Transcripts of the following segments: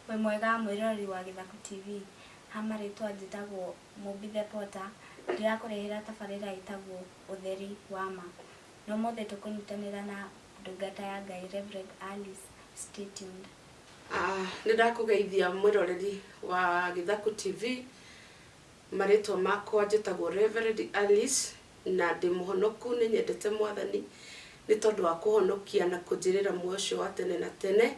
We mwega mwirori wa Githaku TV. Hamaritwa njitagwo Mobithe Potter. Ndirakurehera tabarira itagwo Utheri wa Ma. No mothe tukunyitanira na ndungata ya Ngai Reverend Alice. Stay tuned. Nirakugeithia mwiroreri wa Githaku TV. Maritwa makwa njitagwo Reverend Alice na ndi muhonoku ni nyendete Mwathani ni tondu wa kuhonokia na kunjirira muocio wa tene na tene.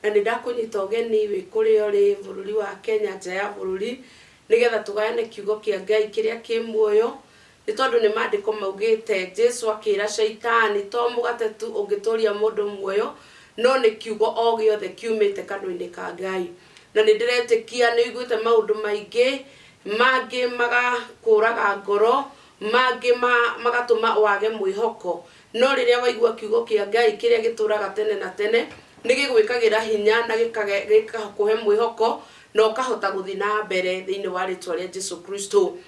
Na ndakunyita ugeni wi kuri ori bururi wa Kenya nja ya bururi nigetha tugayane kiugo kia Ngai kiria ki muoyo ni tondu ni mandiko maugite Jesu akira shaitani to mugate tu ungituria mundu muoyo no ni kiugo o giothe kiumite kandu-ini ka Ngai. Na ni ndiretikia ni iguite maundu maingi mangi magakuraga ngoro mangi magatuma wage mwihoko no riria waigua kiugo kia Ngai kiria gituraga tene na tene nigigwikagira hinya na gikakuhe mwihoko na ukahota guthi na mbere thiini wa ritwa ria Jesu Kristo.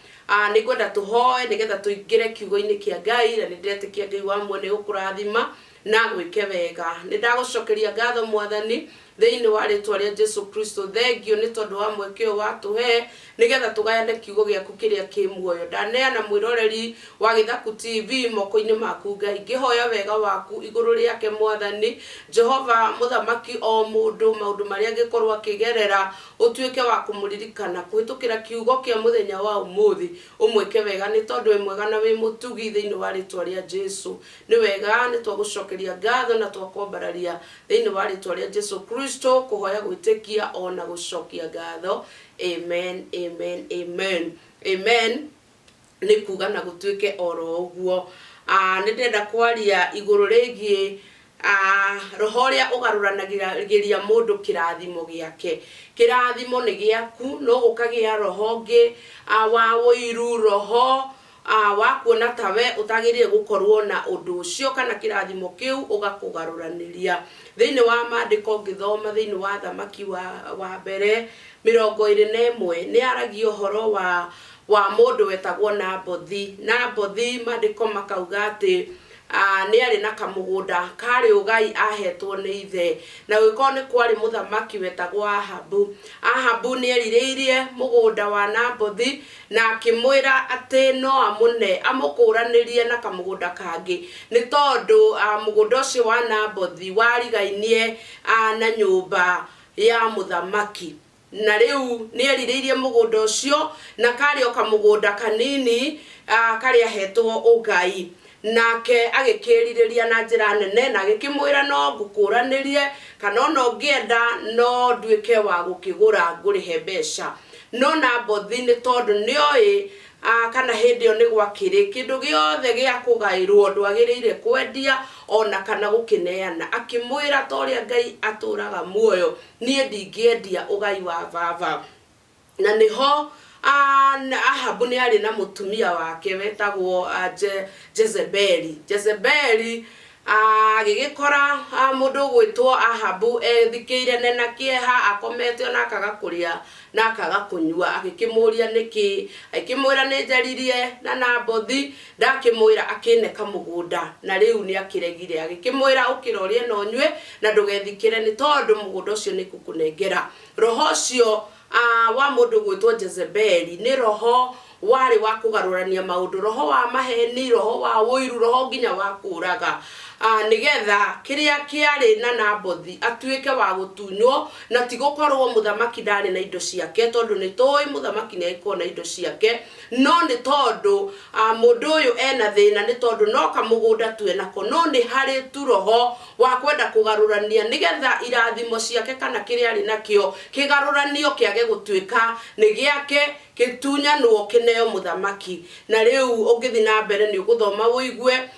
Nikwenda tuhoe nigetha tuingire kiugo-ini kia Ngai na ndiretikia Ngai wa mwene gukurathima na gwike wega. Nindagucokeria ngatho Mwathani thiini wa ritwa ria Jesu Kristo. Thengio ni tondu wa mweke wa tuhe nigetha tugayane kiugo giaku kiria ki muoyo. Ndaneana mwiroreri wa Githaku TV moko-ini maku Ngai, ngihoya wega waku iguru riake Mwathani. Jehova muthamaki o mundu maundu maria ngikorwa kigerera utuike wa kumuririkana kuhitukira kiugo kia muthenya wa umuthi umweke wega ni tondu we mwega na wi mutugi thiini wa ritwa ria Jesu. Ni wega ni twagucokeria ngatho na twakombararia thiini wa ritwa ria Jesu Kristo kuhoya gwitikia ona gucokia ngatho. Amen, amen, amen, amen. Ni kuga na gutuike oro uguo. Ni ndenda kwaria iguru rigie roho ria ugaruranagiria mundu kirathimo giake. Kirathimo ni giaku no gukagia roho ngi wa wiru roho wa kuona tawe utagirire gukorwo na undu ucio kana kirathimo kiu ugakugaruraniria. Thiini wa mandiko ngithoma thiini wa Thamaki wa mbere 21 ni aragio horo wa mundu wetagwo Nabothi. Mandiko makauga ati ni ari na kamugunda kari ugai ahetwo ni ithe na wiko ni kwari muthamaki wetagwo Ahabu ni eririirie mugunda wa Nabothi na akimwira ati no amune amukuranirie na kamugunda kangi ni tondu mugunda ucio wa Nabothi warigainie na nyumba ya muthamaki. Na riu ni eririirie mugunda ucio na kari okamugunda kanini kari ahetwo ugai nake agikiririria na njira nene na agikimwira no ngukuranirie kana no ngienda no nduike wa gukigura ngurihe mbeca. No Nabothi ni tondu nioi kana hindi yo ni gwakiri kindu giothe gia kugairwo ndwagiriire kwendia ona kana gukineana. Akimwira toria Ngai aturaga muoyo nie ndingiendia ugai wa baba. Na niho Ahabu ni ari na mutumia wake wetagwo Jezebeli agigikora mundu gwitwo Ahabu ethikiire nena kieha akomete ona akaga kuria na akaga kunyua. Agikimuria niki akimwira ni njaririe na Nabothi ndakimwira akineka mugunda na riu ni akiregire agikimwira ukirorie no nywe na ndugethikire ni tondu mugunda ucio ni kukunengera. Roho ucio wa mundu gwitwo Jezebeli ni roho wari wa kugarurania maundu, roho wa maheni, roho wa wiru, roho nginya wa kuraga nigetha kiria kiari na Nabothi atuike wa gutunywo na tigukorwo muthamaki ndari na indo ciake tondu ni toi muthamaki ni aiko na indo ciake no ni tondu mundu uyu ena thina ni tondu no kamugunda tu enako no ni hari tu roho wa kwenda kugarurania nigetha irathimo ciake kana kiria ari nakio kigaruranio kiage gutuika ni giake kitunyanwo kineo muthamaki. Na riu ungithi na mbere ni uguthoma uigue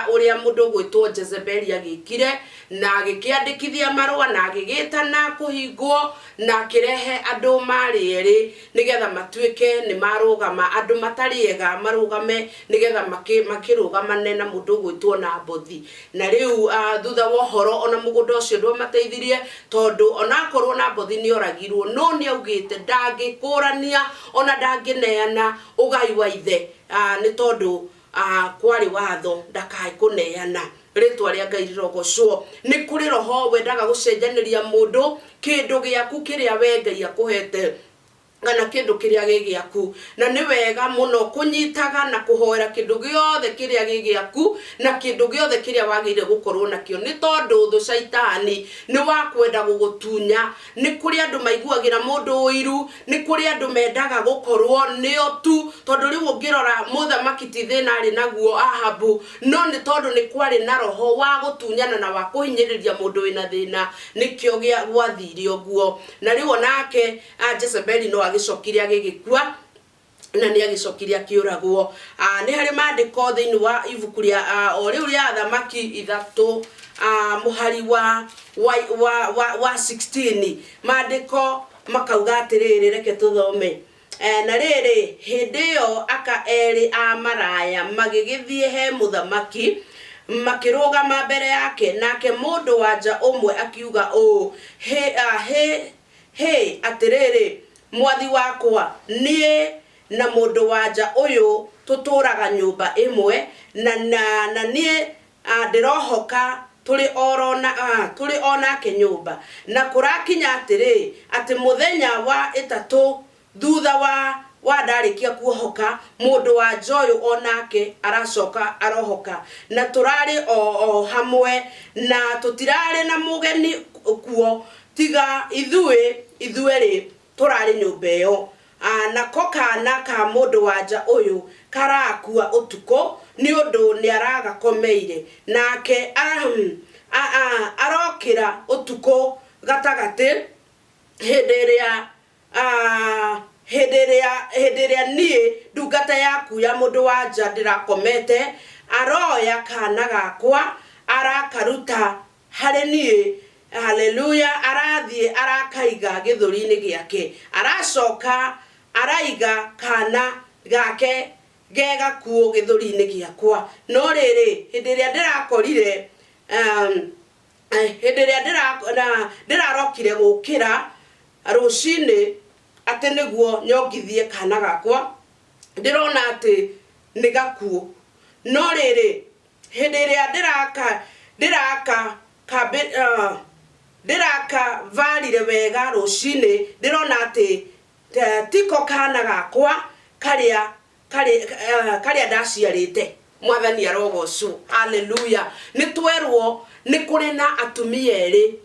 uria mundu gwitwo Jezebeli agikire na agikiandikithia marua na agigitana kuhingwo na akirehe andu mari eri nigetha matuike ni marugama andu matariega marugame nigetha makirugamane na mundu gwitwo Nabothi. Na riu thutha wa horo ona mugunda ucio ndwamateithirie tondu ona korwo Nabothi ni oragirwo no ni augite ndangikurania ona ndangineana ugai wa ithe ni tondu kwari watho ndakai kuneana. ritwa ria Ngai rirogocwo. Ni kuri roho wendaga gucenjaniria mundu kindu giaku kiria we Ngai akuhete kana kindu kiria gigiaku, na ni wega muno kunyitaga na kuhoera kindu giothe kiria gigiaku na kindu giothe kiria wagire gukorwo nakio, ni tondu thu shaitani ni wakwenda gugutunya. Ni kuri andu maiguagira mundu uiru, ni kuri andu mendaga gukorwo nio tu, tondu riu ungirora muthamaki ti thina ari naguo Ahabu, no ni tondu ni kwari na roho wa gutunyana na wa kuhinyiriria mundu wina thina, nikio gwathire uguo. Na riu onake Jezebeli no agicokire agigikua na ni agicokiria kiuragwo. Ni hari mandiko thiini wa ibuku ria riu ria Athamaki 3 muhari wa 16 mandiko makauga atiriri, reke tuthome. Na riri hindi iyo aka eri a maraya magigithie he muthamaki makirugama mbere yake, nake mundu wanja umwe akiuga he atiriri mwathi wakwa, nie na mundu wanja uyu tuturaga nyumba imwe na nie ndirohoka tuli onake nyumba, na kurakinya atiri ati muthenya wa itatu thutha wa ndarikia kuohoka mundu wanja uyu onake aracoka arohoka, na turari o hamwe na tutirari na mugeni kuo tiga ithueri turari nyumba iyo. Na kokana ka mundu wanja uyu karakua utuko ni undu ni aragakomeire, nake arokira utuko gatagati henderia nie ndungata yaku ya mundu wanja ndirakomete, aroya kana gakwa arakaruta hari nie. Haleluya. Arathie arakaiga githuri-ini giake, aracoka araiga kana gake gega kuo githuri-ini giakwa. No riri hindi ria ndirakorire hindi ria ndirarokire gukira rucini ati niguo nyongithie kana gakwa, ndirona ati ni gakuo. No riri hindi ria ndiraka valire wega rucini, ndirona ati tiko kana gakwa karia ndaciarite. Mwathani arogocwo. Haleluya. Ni twerwo ni kuri na atumia eri,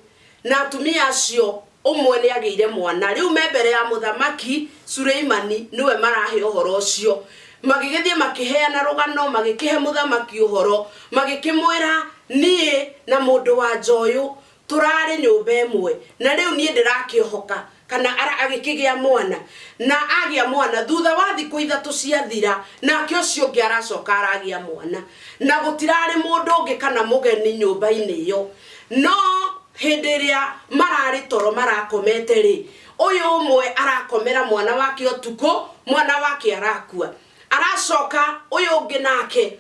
na atumia acio umwe ni agiire mwana. Riu membere ya muthamaki Suleimani niwe marahe uhoro ucio, magigithie makiheana rugano, magikihe muthamaki uhoro, magikimwira nie na mundu wanja uyu turari nyumba imwe, na riu nie ndirakiohoka kana agikigia mwana, na agia mwana thutha wa thiku 3 ciathira, nake ucio ungi aracoka aragia mwana, na gutirari mundu ungi kana mugeni nyumba-ini iyo. No hindi ria marari toro marakomete ri, uyu umwe arakomera mwana wake utuko, mwana wake arakua, aracoka uyu ungi nake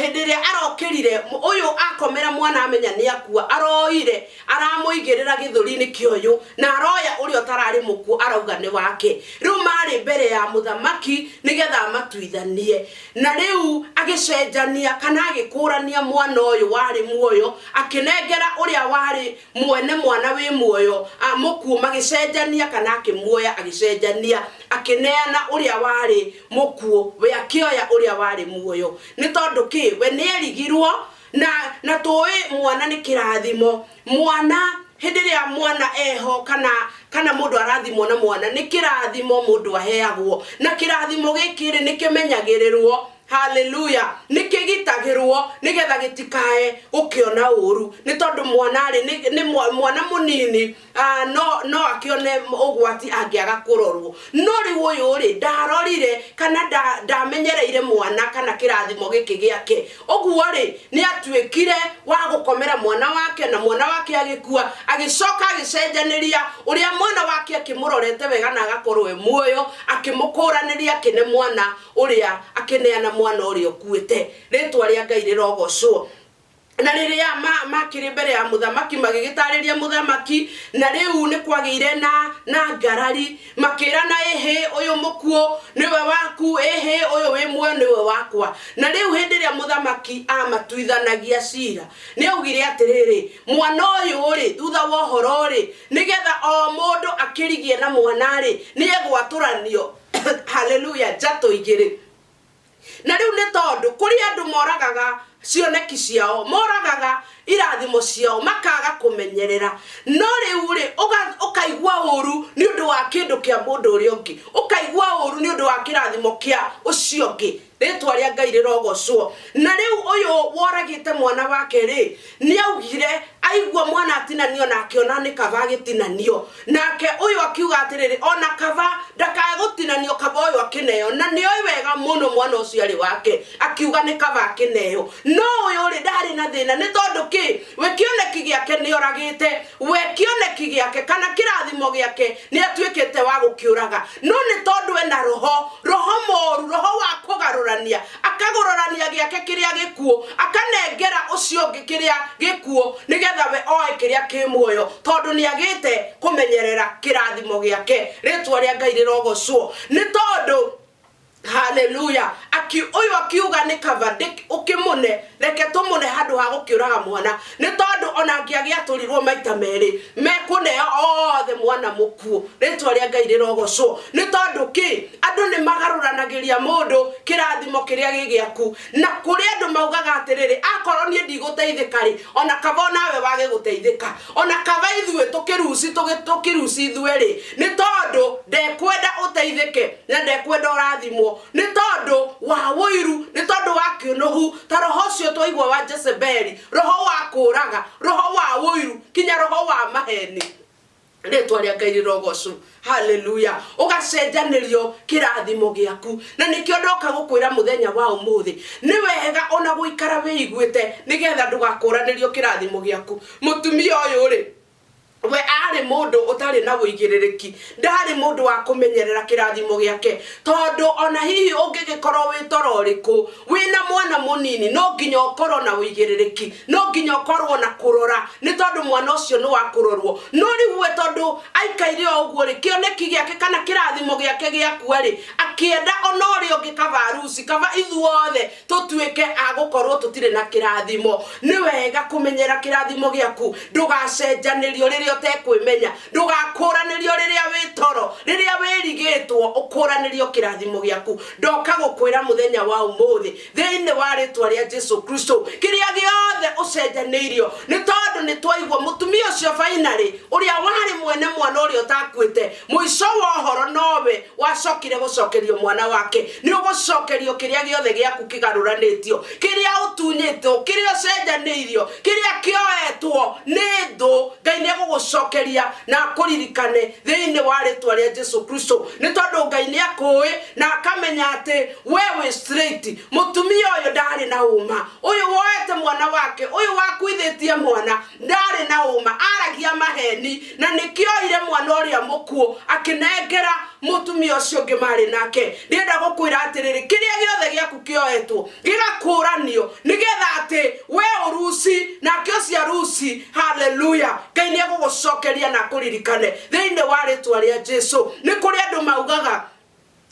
hindi ria arokirire uyu akomera mwana amenya ni akua, aroire aramuigirira githuri-ini kioyu, na aroya uri otarari muku arauga ni wake. Riu mari mbere ya muthamaki nigetha matuithanie, na riu agicenjania kana agikurania mwana uyu wari muoyo, akinengera uria wari mwene mwana wi muoyo muku, magicenjania kana akimuoya agicenjania, akineana uria wari muku we akioya uria wari muoyo. Ni tondu ki we ni erigirwo na toi mwana ni kirathimo. Mwana hindi ria mwana eho kana mundu arathimwo na mwana ni kirathimo mundu aheagwo, na kirathimo gikiri ni kimenyagirirwo. Haleluya. Nikigitagirwo nigetha gitikae ukiona uru, ni tondu mwana ari ni mwana munini no akione ugwati angiaga kurorwo. No riu uyu ri ndarorire kana ndamenyereire mwana kana kirathimo giki giake, uguo ri ni atuikire wa gukomera mwana wake, na mwana wake agikua, agicoka agicenjaniria uria mwana wake akimurorete wega na agakorwo we muoyo, akimukuraniria kine mwana uria akineana mwana uria okuite. Ritwa ria Ngai rirogocwo. na riria makiri mbere ya muthamaki magigitariria muthamaki na riu ni kwagire na ngarari makirana ehe uyu mukuo niwe waku ehe uyu wi muoyo niwe wakwa na riu hindiria muthamaki amatuithanagia cira ni augire atiriri mwana uyu ri thutha wa horo ri nigetha o mundu akirigie na mwana ri ni egwaturanio haleluya jato igiri na riu ni tondu kuri andu moragaga cioneki ciao moragaga irathimo ciao makaga kumenyerera no riu ri ukaigua uru ni undu wa kindu kia mundu uri ungi ukaigua uru ni undu wa kirathimo kia ucio ungi ritwa ria Ngai rirogocwo na riu uyu woragite mwana wake ri ni augire aigua mwana atinanio na akiona ni kava gitinanio nake uyu akiuga atiriri ona kava ndakae gutinanio kava uyu akineo na ni oi wega muno mwana ucio ari wake akiuga ni kava akineo no uyu ri ndari na thina ni tondu ki we kioneki giake ni oragite we kioneki giake kana kirathimo giake ni atuikite wa gukiuraga no ni tondu ena roho moru roho wa kugarurania akagororania giake kiria gikuo akanengera ucio ungi kiria gikuo nigetha we oe kiria kimuoyo tondu ni agite kumenyerera kirathimo giake ritwa ria Ngai rirogocwo ni tondu haleluya uyu akiuga ni kavadik ukimune reke tumune handu ha gukiuraga mwana ni tondu ona ngiagia turirwo maita meri mekuneo othe mwana mukuo ritwa ria Ngai rirogocwo ni tondu ki andu ni magaruranagiria mundu kirathimo kiria gigiaku na kuri andu maugaga atiriri akorwo ni ndiguteithika ri ona kava nawe wage guteithika ona kava ithue tukiruci ithue ri ni tondu ndekwenda uteithike na ndekwenda urathimo ni tondu wa wiru ni tondu wa kionohu ta roho cio twaigwa wa Jezebeli roho wa kuraga roho wa wiru kinya roho wa maheni ritwa ria Ngai rirogocwo haleluya ugacenjanirio kirathimo giaku na nikio ndoka gukwira muthenya wa umuthi ni wega ona guikara wiiguite nigetha ndugakuranirio kirathimo giaku mutumia uyu ri we ari mundu utari na wigiririki ndari mundu wa kumenyerera kirathimo giake tondu ona hihi ungigikorwo wi tororiku wina mwana munini no nginya ukorwo na wigiririki no nginya ukorwo na kurora ni tondu mwana ucio ni wa kurorwo no riwe tondu aikaire oguo ri kioneki giake kana kirathimo giake giaku ri akienda ona uri ungikava harusi kava ithuothe tutuike agukorwo tutire na kirathimo ni wega kumenyera kirathimo giaku ndugacenjanirio riria utekwimenya ndugakuranirio riria witoro riria wirigitwo ukuranirio kirathimo giaku ndoka gukwira muthenya wa umuthi thiini wa ritwa ria Jesu Kristo kiria giothe ucenjanirio ni tondu ni twaigwa mutumia ucio finally uria wari mwene mwana uria utakwite muico wa horo nowe wacokire gucokerio mwana wake ni ugucokerio kiria giothe giaku kigaruranitio kiria utunyitwo kiria ucenjanirio kiria kioetwo ni ndu Ngai ni gugucokeria na kuririkane thiini wa ritwa ria Jesu Kristo ni tondu Ngai ni akui na akamenya ati wewe straight mutumia uyu ndari na uma uyu woete mwana wake uyu wakuithitie mwana ndari na uma aragia maheni na nikioire mwana uria mukuo akinengera mutumia ucio ngimari nake ndienda gukwira atiriri kiria giothe giaku kioetwo gigakuranio nigetha ati we uruci na kiocia ruci haleluya Ngai ni gugucokeria na kuririkane thiini wa ritwa ria Jesu ni kuri andu maugaga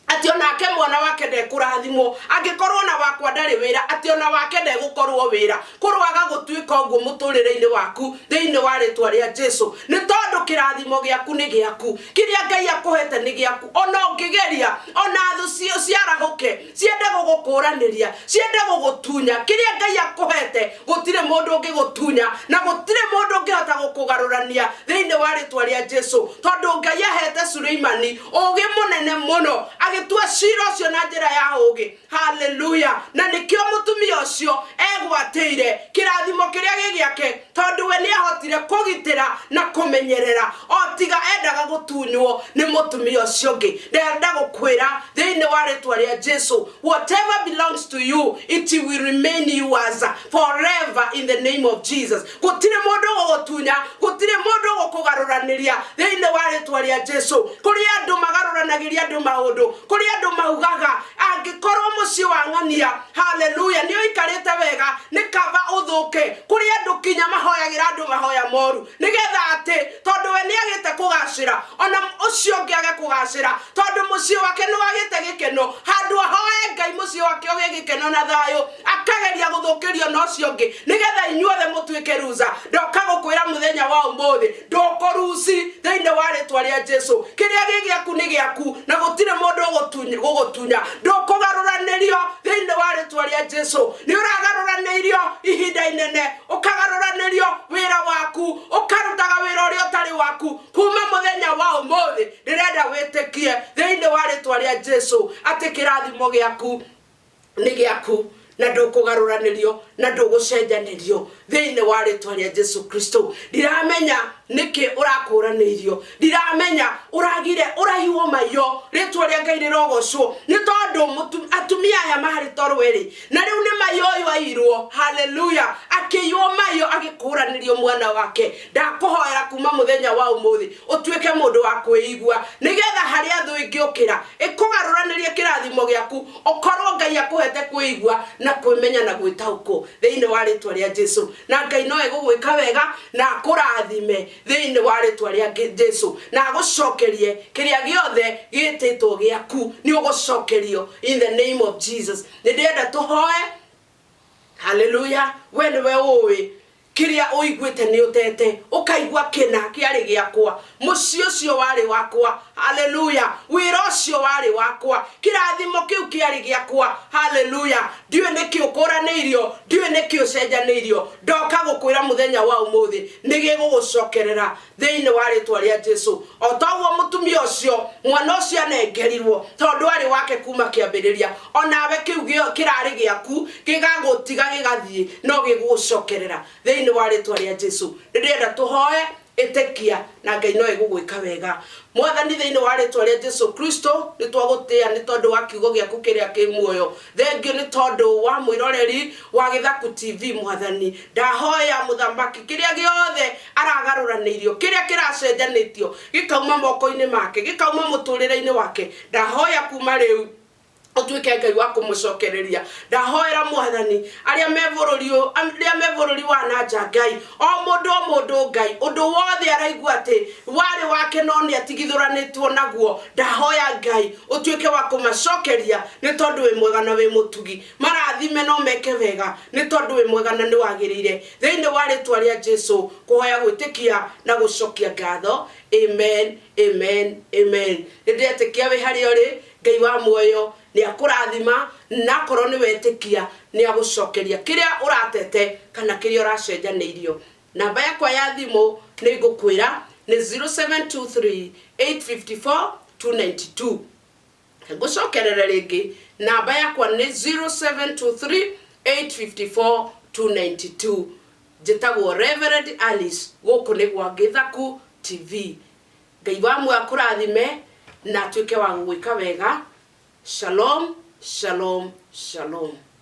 ati onake mwana wake ndekurathimwo angikorwo na wakwa ndari wira ati ona wake ndegukorwo wira kurwaga gutuika uguo muturire-ini waku thiini wa ritwa ria Jesu ni tondu kirathimo giaku ni giaku kiria Ngai akuhete ni giaku ona ungigeria ona thu cio ciarahuke ciende gugukuraniria ciende gugutunya kiria Ngai akuhete gutire mundu ungigutunya na gutire mundu ungihota gukugarurania thiini wa ritwa ria Jesu tondu Ngai ahete Suleimani ugi munene muno agitua cira ucio na njira ya ugi haleluya na nikio mutumia ucio egwateire kirathimo kiria gigiake tondu we ni ahotire kugitira na kumenyerera otiga endaga gutunywo ni mutumia ucio ngi ndenda gukwira thiini wa ritwa ria Jesu whatever belongs to you it will remain yours forever in the name of Jesus gutire mundu gugutunya gutire mundu gukugaruraniria thiini wa ritwa ria Jesu kuri andu magaruranagiria andu maundu kuri andu maugaga angikorwo muci wa ng'ania haleluya ni oikarite wega ni kava uthuke kuri andu kinya mahoyagira andu mahoya moru nigetha ati tondu we ni agite kugacira ona ucio ngiage kugacira tondu muci wake ni wagite gikeno handu ahoe Ngai muci wake oge gikeno na thayo akageria guthukirio no cio ngi nigetha inyuothe mutuike ruza ndoka gukwira muthenya wa umuthi ndokoruci thiini wa ritwa ria Jesu kiria gigiaku ni giaku na gutire mundu gugutunya ndokugaruranirio thiini wa ritwa ria Jesu ni uragaruranirio ihinda inene ukagaruranirio wira waku ukarutaga wira uria utari waku kuma muthenya wa umuthi ndirenda witikie thiini wa ritwa ria Jesu ati kirathimo giaku ni giaku na ndukugaruranirio na ndugucenjanirio thiini wa ritwa ria Jesu Kristo. Ndiramenya niki urakuranirio, ndiramenya uragire urahiwo mayo ritwa ria Ngai rirogocwo ni tondu atumia aya mahari torweri na riu ni mayo airwo haleluya akiyo mayo agikuranirio mwana wake. Ndakuhoera kuma muthenya wa umuthi utuike mundu wa kwigua nigetha hari athu ingiukira ikugaruranirie kirathimo giaku ukorwo Ngai akuhete kwigua na kwimenya na gwitauko thiini wa ritwa ria Jesu. Na Ngai no egugwika wega na akurathime thiini wa ritwa ria Jesu na agucokerie kiria giothe gititwo giaku ni ugucokerio in the name of Jesus. Ndienda tuhoe haleluya we niwe uwi kiria uiguite ni utete ukaigua kina kiari giakwa muci ucio wari wakwa haleluya wira ucio wari wakwa kirathimo kiu kiari giakwa haleluya ndiwe niki ukuranirio ndiwe niki ucenjanirio ndoka gukwira muthenya wa umuthi nigi gugucokerera thiini wa ritwa ria Jesu. Otogwo mutumia ucio mwana ucio anengerirwo tondu ari wake kuma kiambiriria onawe kiu kirari giaku gigagutiga gigathie no gigucokerera thiini wa ritwa ria Jesu. Ndirenda tuhoe itekia na Ngai no egugwika wega mwathani thiini wa ritwa ria Jesu Kristo ni twagutia ni tondu wa kiugo giaku kiria ki muoyo. Thengio ni tondu wa mwiroreri wa Githaku TV mwathani. Ndahoya muthambaki kiria giothe aragaruranirio kiria kiracenjanitio gikauma moko-ini make gikauma muturire-ini wake ndahoya kuma riu utuike Ngai wa kumucokereria. Ndahoera mwathani aria mevorori wa nanja Ngai o mundu Ngai undu wothe araigua ati wari wake no ni atigithuranitwo naguo ndahoya Ngai utuike wa kumacokeria ni tondu we mwega na we mutugi marathime no meke wega ni tondu we mwega na ni wagirire thiini wa ritwa ria Jesu kuhoya gwitikia na gucokia ngatho amen amen amen. Ndetikia we hari ori Ngai wa muoyo ni akurathima na korwo ni wetikia ni agucokeria kiria uratete kana kiria uracenjanirio. Namba yakwa ya thimu ni ngukwira ni 0723 854 292. Ngucokerera ringi namba yakwa ni 0723 854 292. Njitagwo Reverend Alice guku ni gwa Githaku TV. Ngai wa mu akurathime na tuike wa gwika wega. Shalom, shalom, shalom.